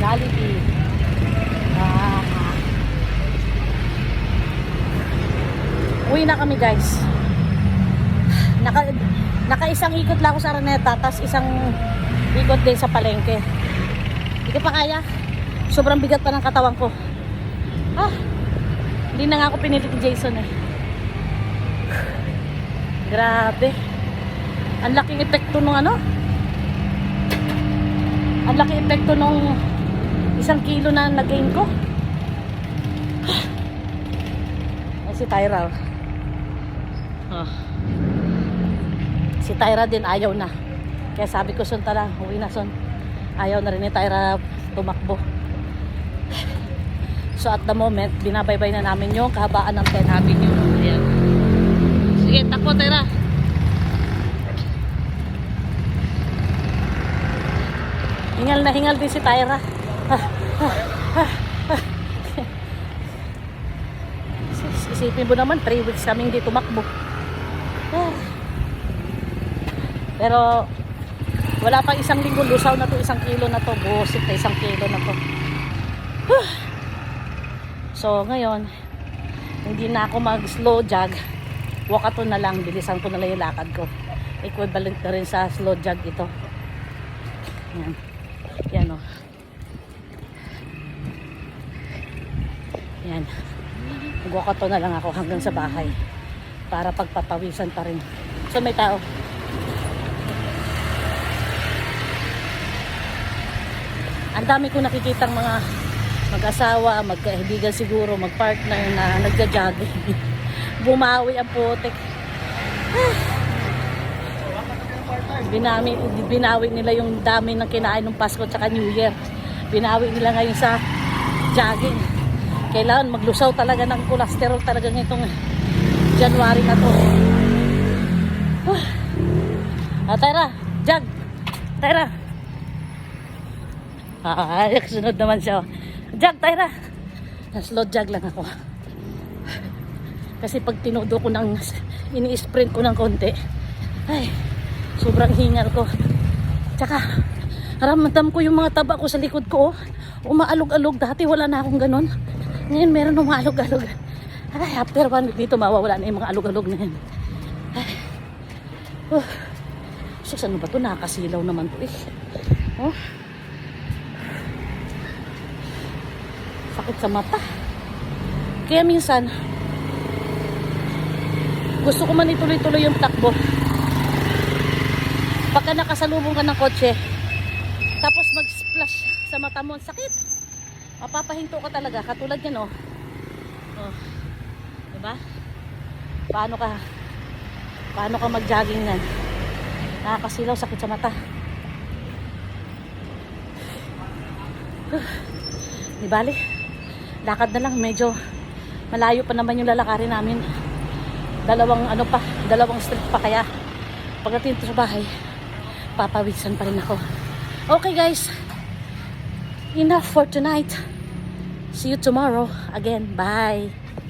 Jollibee. Ah, uwi na kami guys. Naka-isang ikot lang ako sa Araneta, tapos isang ikot din sa palengke. Hindi ko pa kaya. Sobrang bigat pa ng katawan ko. Hindi na nga ako pinilit ni Jason eh. Grabe. Ang laking epekto nung ano. Ang laking epekto nung 1 kilo na nag-gain ko. Ay, si Tyra. Si Tyra din ayaw na. Kaya sabi ko, Son, tara, uwi na, Son. Ayaw na rin ni Tyra tumakbo. So at the moment, binabaybay na namin yung kahabaan ng 10 Avenue. Ayan. Sige, takbo, Tyra. Hingal na hingal din si Tyra. Isipin mo naman, 3 weeks kaming di tumakbo. Pero wala pang 1 linggo, lusaw na to 1 kilo na to. Busit na 1 kilo na to. So ngayon, hindi na ako mag slow jog. Walkathon na lang, bilisan ko na lang yung lakad ko. Equivalent na rin sa slow jog ito. Yan. Yan o. Yan. Walkathon na lang ako hanggang sa bahay. Para pagpapawisan pa rin. So may tao. Ang dami ko nakikitang mga mag-asawa, magkaibigan siguro, mag-partner na nagja-jogging. Bumawi ang putik. Binawi nila yung dami ng kinain ng Pasko at New Year. Binawi nila ngayon sa jogging. Kailangan maglusaw talaga ng cholesterol talaga nitong January na to. Tyra, jog. Tyra. Sunod naman siya. Jog, Tyra. Slow jog lang ako. Kasi pag tinudo ko ng ini-sprint ko ng konti, ay, sobrang hingal ko. Tsaka, ramdam ko yung mga taba ko sa likod ko. Umaalog-alog. Dati wala na akong ganon. Ngayon meron umaalog-alog. Ay, after 1 week dito, mawawala na yung mga alog-alog na yan. Ay. Sus, ano ba ito? Nakakasilaw naman ito eh. Oh. Sakit sa mata. Kaya minsan, gusto ko man ituloy-tuloy yung takbo. Pagka nakasalubong ka ng kotse, tapos mag-splash sa mata mo, sakit. Mapapahinto ka talaga. Katulad yan, oh. Oh. Diba? Paano ka mag-jogging yan? Nakakasilaw, sakit sa mata. Di bali, lakad na lang. Medyo malayo pa naman yung lalakarin namin. Dalawang street pa, kaya pagdating sa bahay, papawisan pa rin ako. Okay guys, enough for tonight. See you tomorrow again. Bye.